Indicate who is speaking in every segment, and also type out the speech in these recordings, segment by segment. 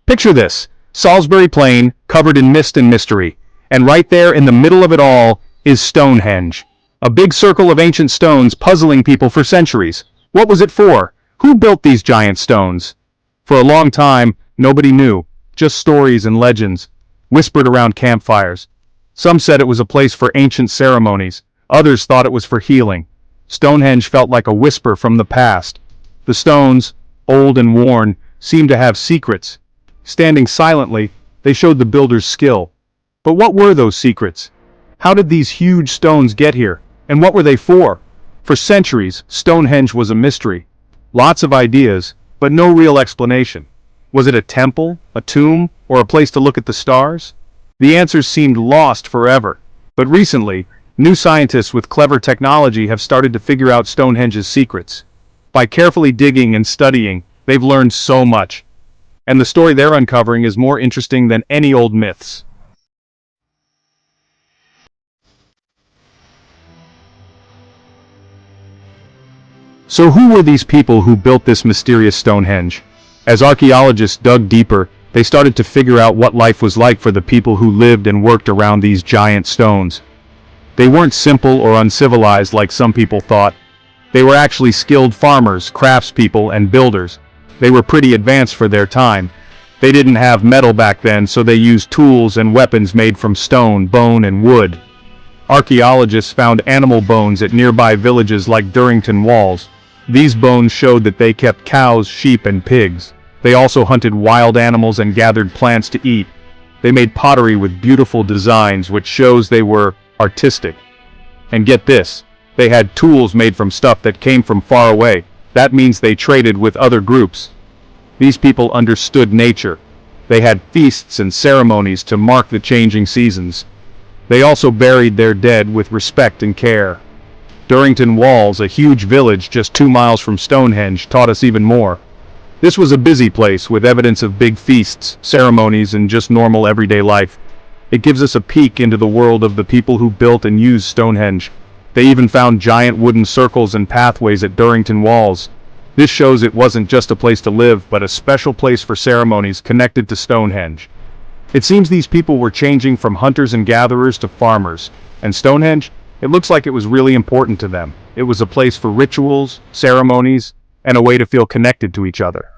Speaker 1: Picture this: Salisbury Plain, covered in mist and mystery, and right there in the middle of it all is Stonehenge. A big circle of ancient stones puzzling people for centuries. What was it for? Who built these giant stones? For a long time, nobody knew, just stories and legends, whispered around campfires. Some said it was a place for ancient ceremonies, others thought it was for healing. Stonehenge felt like a whisper from the past. The stones, old and worn, seemed to have secrets. Standing silently, they showed the builder's skill. But what were those secrets? How did these huge stones get here? And what were they for? For centuries, Stonehenge was a mystery. Lots of ideas, but no real explanation. Was it a temple, a tomb, or a place to look at the stars? The answers seemed lost forever. But recently, new scientists with clever technology have started to figure out Stonehenge's secrets. By carefully digging and studying, they've learned so much. And the story they're uncovering is more interesting than any old myths. So who were these people who built this mysterious Stonehenge? As archaeologists dug deeper, they started to figure out what life was like for the people who lived and worked around these giant stones. They weren't simple or uncivilized like some people thought. They were actually skilled farmers, craftspeople, and builders. They were pretty advanced for their time. They didn't have metal back then, so they used tools and weapons made from stone, bone, and wood. Archaeologists found animal bones at nearby villages like Durrington Walls. These bones showed that they kept cows, sheep, and pigs. They also hunted wild animals and gathered plants to eat. They made pottery with beautiful designs, which shows they were artistic. And get this, they had tools made from stuff that came from far away. That means they traded with other groups. These people understood nature. They had feasts and ceremonies to mark the changing seasons. They also buried their dead with respect and care. Durrington Walls, a huge village just 2 miles from Stonehenge, taught us even more. This was a busy place with evidence of big feasts, ceremonies, and just normal everyday life. It gives us a peek into the world of the people who built and used Stonehenge. They even found giant wooden circles and pathways at Durrington Walls. This shows it wasn't just a place to live, but a special place for ceremonies connected to Stonehenge. It seems these people were changing from hunters and gatherers to farmers, and Stonehenge, it looks like it was really important to them. It was a place for rituals, ceremonies, and a way to feel connected to each other.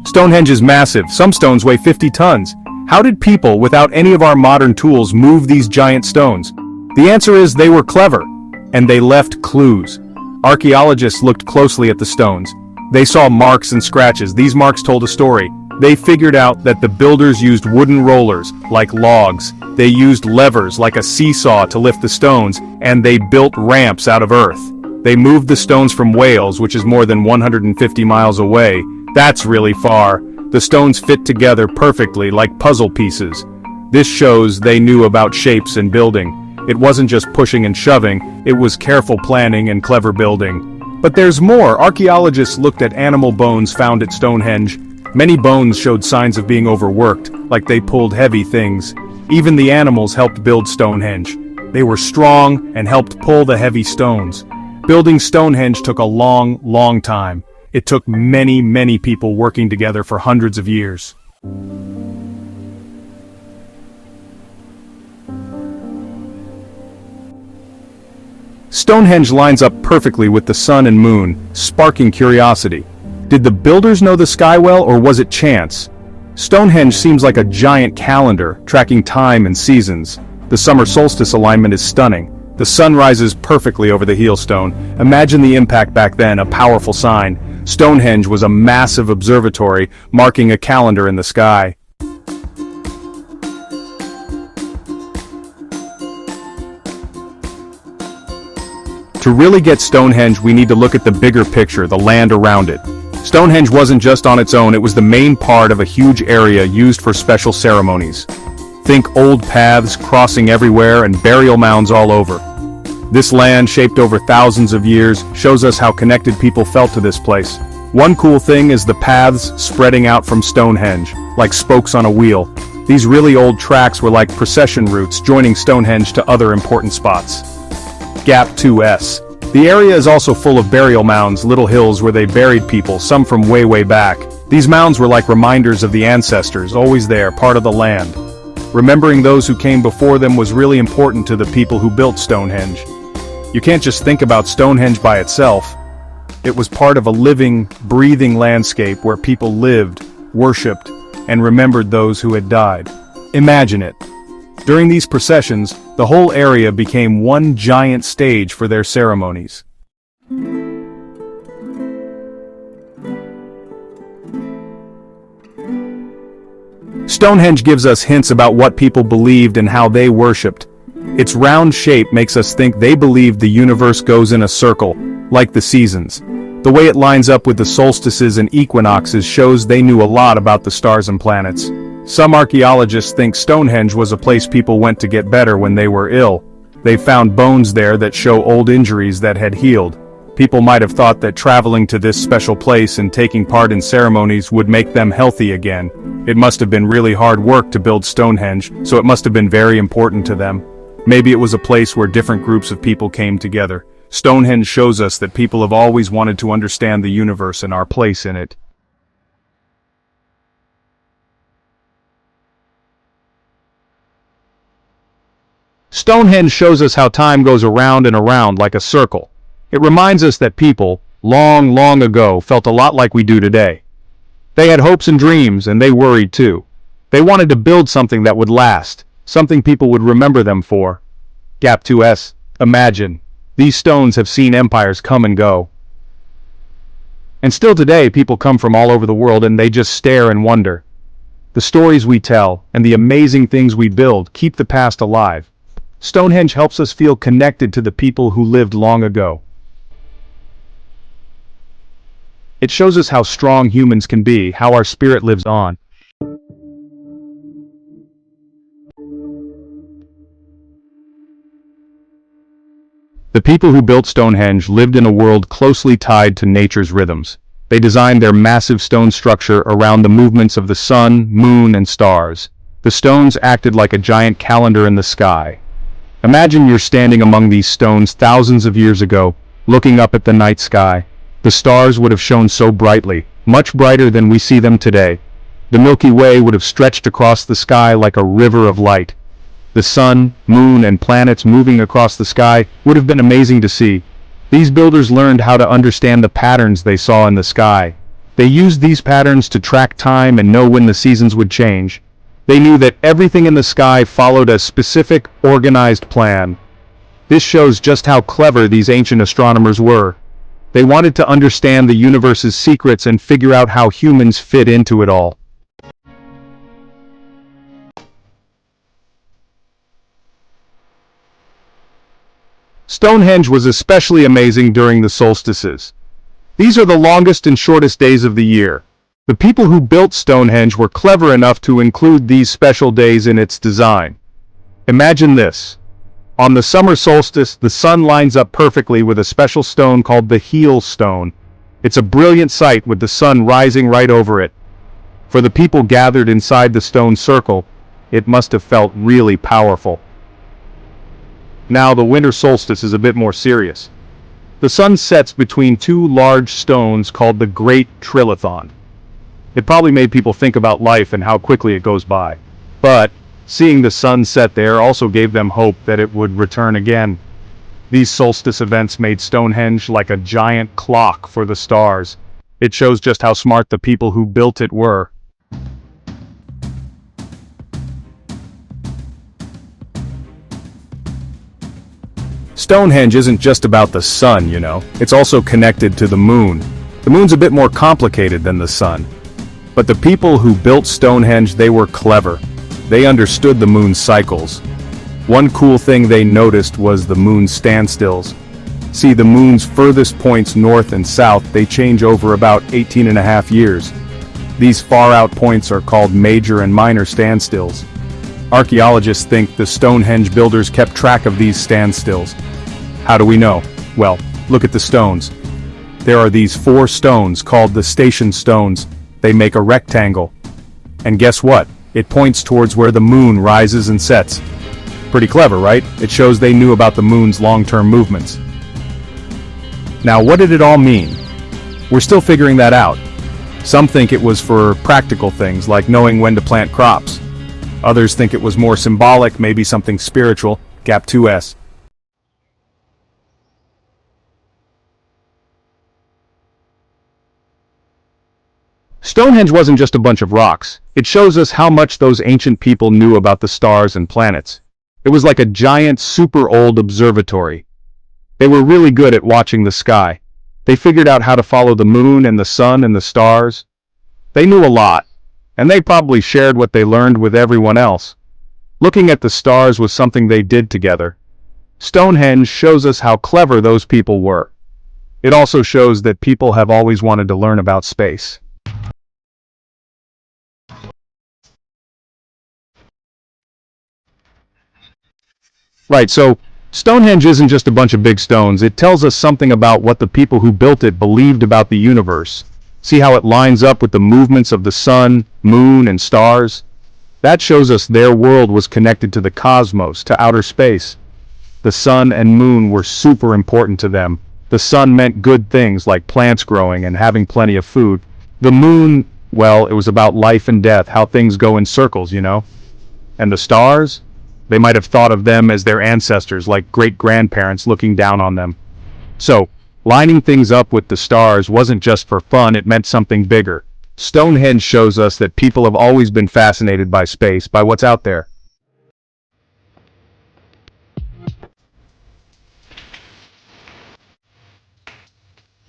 Speaker 1: Stonehenge is massive. Some stones weigh 50 tons. How did people, without any of our modern tools, move these giant stones? The answer is they were clever, and they left clues. Archaeologists looked closely at the stones. They saw marks and scratches. These marks told a story. They figured out that the builders used wooden rollers, like logs. They used levers, like a seesaw, to lift the stones, and they built ramps out of earth. They moved the stones from Wales, which is more than 150 miles away. That's really far. The stones fit together perfectly, like puzzle pieces. This shows they knew about shapes and building. It wasn't just pushing and shoving, it was careful planning and clever building. But there's more. Archaeologists looked at animal bones found at Stonehenge. Many bones showed signs of being overworked, like they pulled heavy things. Even the animals helped build Stonehenge. They were strong and helped pull the heavy stones. Building Stonehenge took a long, long time. It took many, many people working together for hundreds of years. Stonehenge lines up perfectly with the sun and moon, sparking curiosity. Did the builders know the sky well, or was it chance? Stonehenge seems like a giant calendar, tracking time and seasons. The summer solstice alignment is stunning. The sun rises perfectly over the heelstone. Imagine the impact back then, a powerful sign. Stonehenge was a massive observatory, marking a calendar in the sky. To really get Stonehenge, we need to look at the bigger picture, the land around it. Stonehenge wasn't just on its own, it was the main part of a huge area used for special ceremonies. Think old paths crossing everywhere and burial mounds all over. This land, shaped over thousands of years, shows us how connected people felt to this place. One cool thing is the paths spreading out from Stonehenge, like spokes on a wheel. These really old tracks were like procession routes joining Stonehenge to other important spots. Gap 2S. The area is also full of burial mounds, little hills where they buried people, some from way back. These mounds were like reminders of the ancestors, always there, part of the land. Remembering those who came before them was really important to the people who built Stonehenge. You can't just think about Stonehenge by itself. It was part of a living, breathing landscape where people lived, worshipped, and remembered those who had died. Imagine it. During these processions, the whole area became one giant stage for their ceremonies. Stonehenge gives us hints about what people believed and how they worshipped. Its round shape makes us think they believed the universe goes in a circle, like the seasons. The way it lines up with the solstices and equinoxes shows they knew a lot about the stars and planets. Some archaeologists think Stonehenge was a place people went to get better when they were ill. They found bones there that show old injuries that had healed. People might have thought that traveling to this special place and taking part in ceremonies would make them healthy again. It must have been really hard work to build Stonehenge, so it must have been very important to them. Maybe it was a place where different groups of people came together. Stonehenge shows us that people have always wanted to understand the universe and our place in it. Stonehenge shows us how time goes around and around like a circle. It reminds us that people, long ago, felt a lot like we do today. They had hopes and dreams, and they worried too. They wanted to build something that would last, something people would remember them for. Gap 2S, imagine. These stones have seen empires come and go. And still today, people come from all over the world and they just stare and wonder. The stories we tell, and the amazing things we build, keep the past alive. Stonehenge helps us feel connected to the people who lived long ago. It shows us how strong humans can be, how our spirit lives on. The people who built Stonehenge lived in a world closely tied to nature's rhythms. They designed their massive stone structure around the movements of the sun, moon, and stars. The stones acted like a giant calendar in the sky. Imagine you're standing among these stones thousands of years ago, looking up at the night sky. The stars would have shone so brightly, much brighter than we see them today. The Milky Way would have stretched across the sky like a river of light. The sun, moon, and planets moving across the sky would have been amazing to see. These builders learned how to understand the patterns they saw in the sky. They used these patterns to track time and know when the seasons would change. They knew that everything in the sky followed a specific, organized plan. This shows just how clever these ancient astronomers were. They wanted to understand the universe's secrets and figure out how humans fit into it all. Stonehenge was especially amazing during the solstices. These are the longest and shortest days of the year. The people who built Stonehenge were clever enough to include these special days in its design. Imagine this. On the summer solstice, the sun lines up perfectly with a special stone called the heel stone. It's a brilliant sight with the sun rising right over it. For the people gathered inside the stone circle, it must have felt really powerful. Now the winter solstice is a bit more serious. The sun sets between two large stones called the Great Trilithon. It probably made people think about life and how quickly it goes by. But seeing the sun set there also gave them hope that it would return again. These solstice events made Stonehenge like a giant clock for the stars. It shows just how smart the people who built it were. Stonehenge isn't just about the sun, you know. It's also connected to the moon. The moon's a bit more complicated than the sun. But the people who built Stonehenge, they were clever. They understood the moon's cycles. One cool thing they noticed was the moon's standstills. See, the moon's furthest points north and south, they change over about 18.5 years. These far-out points are called major and minor standstills. Archaeologists think the Stonehenge builders kept track of these standstills. How do we know? Well, look at the stones. There are these 4 stones called the station stones. They make a rectangle. And guess what? It points towards where the moon rises and sets. Pretty clever, right? It shows they knew about the moon's long-term movements. Now, what did it all mean? We're still figuring that out. Some think it was for practical things like knowing when to plant crops. Others think it was more symbolic, maybe something spiritual. Gap 2S. Stonehenge wasn't just a bunch of rocks. It shows us how much those ancient people knew about the stars and planets. It was like a giant, super old observatory. They were really good at watching the sky. They figured out how to follow the moon and the sun and the stars. They knew a lot, and they probably shared what they learned with everyone else. Looking at the stars was something they did together. Stonehenge shows us how clever those people were. It also shows that people have always wanted to learn about space. Right, so Stonehenge isn't just a bunch of big stones. It tells us something about what the people who built it believed about the universe. See how it lines up with the movements of the sun, moon, and stars? That shows us their world was connected to the cosmos, to outer space. The sun and moon were super important to them. The sun meant good things like plants growing and having plenty of food. The moon, well, it was about life and death, how things go in circles, you know? And the stars? They might have thought of them as their ancestors, like great-grandparents looking down on them. So, lining things up with the stars wasn't just for fun, it meant something bigger. Stonehenge shows us that people have always been fascinated by space, by what's out there.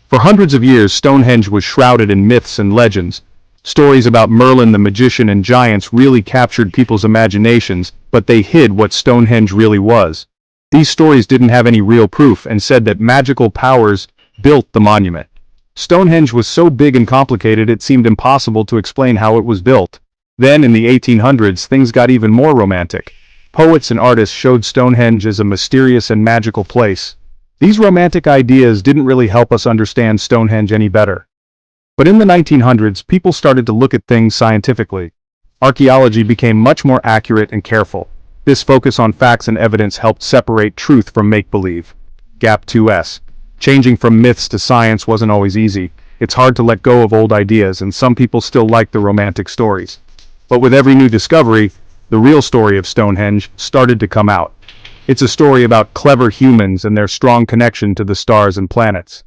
Speaker 1: For hundreds of years, Stonehenge was shrouded in myths and legends. Stories about Merlin the magician and giants really captured people's imaginations, but they hid what Stonehenge really was. These stories didn't have any real proof and said that magical powers built the monument. Stonehenge was so big and complicated it seemed impossible to explain how it was built. Then, in the 1800s, things got even more romantic. Poets and artists showed Stonehenge as a mysterious and magical place. These romantic ideas didn't really help us understand Stonehenge any better. But in the 1900s, people started to look at things scientifically. Archaeology became much more accurate and careful. This focus on facts and evidence helped separate truth from make-believe. Gap 2S. Changing from myths to science wasn't always easy. It's hard to let go of old ideas, and some people still like the romantic stories. But with every new discovery, the real story of Stonehenge started to come out. It's a story about clever humans and their strong connection to the stars and planets.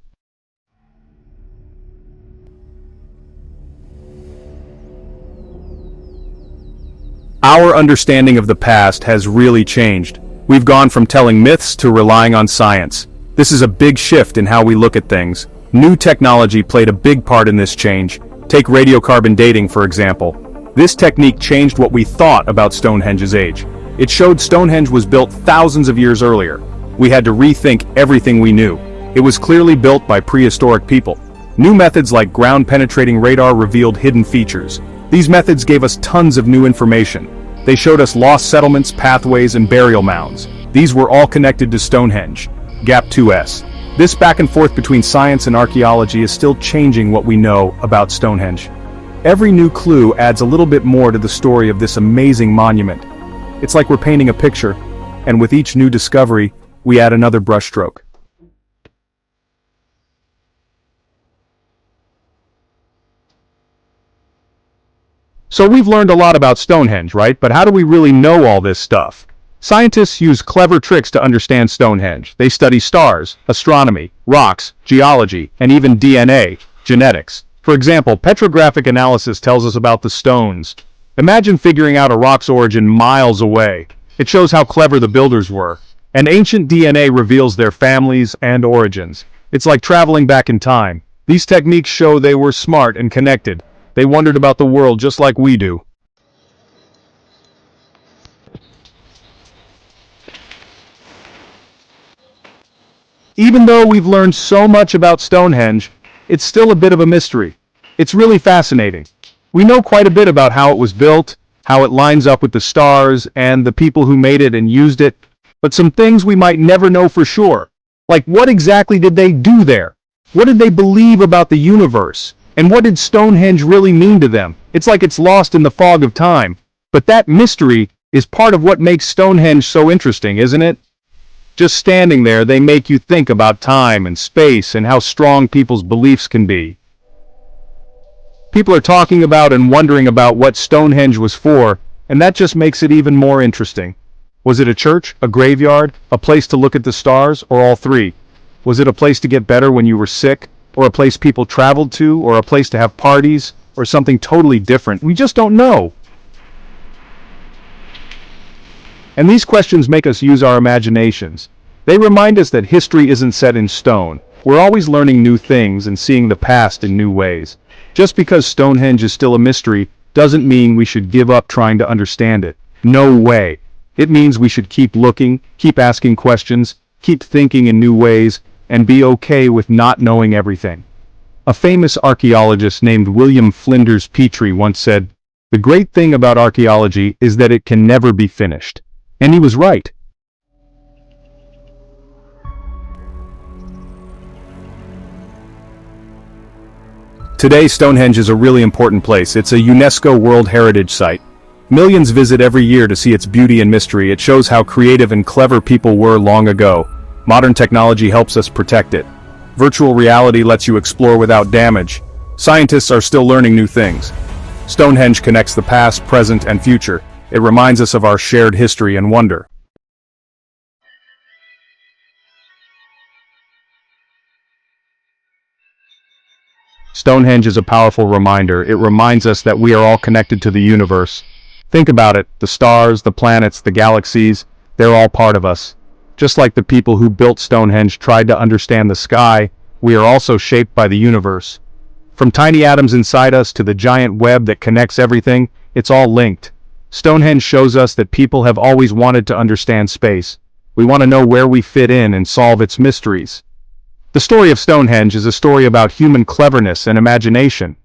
Speaker 1: Our understanding of the past has really changed. We've gone from telling myths to relying on science. This is a big shift in how we look at things. New technology played a big part in this change. Take radiocarbon dating, for example. This technique changed what we thought about Stonehenge's age. It showed Stonehenge was built thousands of years earlier. We had to rethink everything we knew. It was clearly built by prehistoric people. New methods like ground-penetrating radar revealed hidden features. These methods gave us tons of new information. They showed us lost settlements, pathways, and burial mounds. These were all connected to Stonehenge. Gap 2S. This back and forth between science and archaeology is still changing what we know about Stonehenge. Every new clue adds a little bit more to the story of this amazing monument. It's like we're painting a picture, and with each new discovery, we add another brushstroke. So we've learned a lot about Stonehenge, right? But how do we really know all this stuff? Scientists use clever tricks to understand Stonehenge. They study stars, astronomy, rocks, geology, and even DNA, genetics. For example, petrographic analysis tells us about the stones. Imagine figuring out a rock's origin miles away. It shows how clever the builders were. And ancient DNA reveals their families and origins. It's like traveling back in time. These techniques show they were smart and connected. They wondered about the world just like we do. Even though we've learned so much about Stonehenge, it's still a bit of a mystery. It's really fascinating. We know quite a bit about how it was built, how it lines up with the stars, and the people who made it and used it, but some things we might never know for sure. Like, what exactly did they do there? What did they believe about the universe? And what did Stonehenge really mean to them? It's like it's lost in the fog of time. But that mystery is part of what makes Stonehenge so interesting, isn't it? Just standing there, they make you think about time and space and how strong people's beliefs can be. People are talking about and wondering about what Stonehenge was for, and that just makes it even more interesting. Was it a church, a graveyard, a place to look at the stars, or all three? Was it a place to get better when you were sick, or a place people traveled to, or a place to have parties, or something totally different? We just don't know. And these questions make us use our imaginations. They remind us that history isn't set in stone. We're always learning new things and seeing the past in new ways. Just because Stonehenge is still a mystery doesn't mean we should give up trying to understand it. No way. It means we should keep looking, keep asking questions, keep thinking in new ways, and be okay with not knowing everything. A famous archaeologist named William Flinders Petrie once said, "The great thing about archaeology is that it can never be finished." And he was right. Today, Stonehenge is a really important place. It's a UNESCO World Heritage Site. Millions visit every year to see its beauty and mystery. It shows how creative and clever people were long ago. Modern technology helps us protect it. Virtual reality lets you explore without damage. Scientists are still learning new things. Stonehenge connects the past, present, and future. It reminds us of our shared history and wonder. Stonehenge is a powerful reminder. It reminds us that we are all connected to the universe. Think about it, the stars, the planets, the galaxies, they're all part of us. Just like the people who built Stonehenge tried to understand the sky, we are also shaped by the universe. From tiny atoms inside us to the giant web that connects everything, it's all linked. Stonehenge shows us that people have always wanted to understand space. We want to know where we fit in and solve its mysteries. The story of Stonehenge is a story about human cleverness and imagination.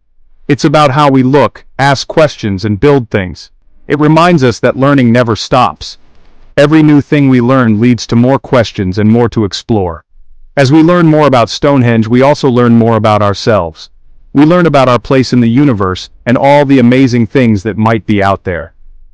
Speaker 1: It's about how we look, ask questions, and build things. It reminds us that learning never stops. Every new thing we learn leads to more questions and more to explore. As we learn more about Stonehenge, we also learn more about ourselves. We learn about our place in the universe and all the amazing things that might be out there.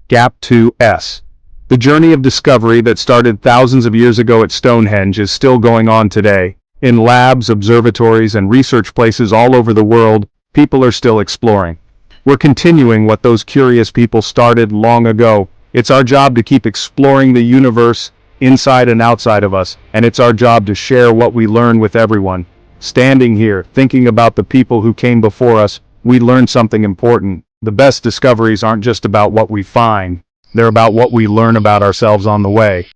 Speaker 1: Gap 2S. The journey of discovery that started thousands of years ago at Stonehenge is still going on today. In labs, observatories, and research places all over the world, people are still exploring. We're continuing what those curious people started long ago. It's our job to keep exploring the universe, inside and outside of us, and it's our job to share what we learn with everyone. Standing here, thinking about the people who came before us, we learned something important. The best discoveries aren't just about what we find, they're about what we learn about ourselves on the way.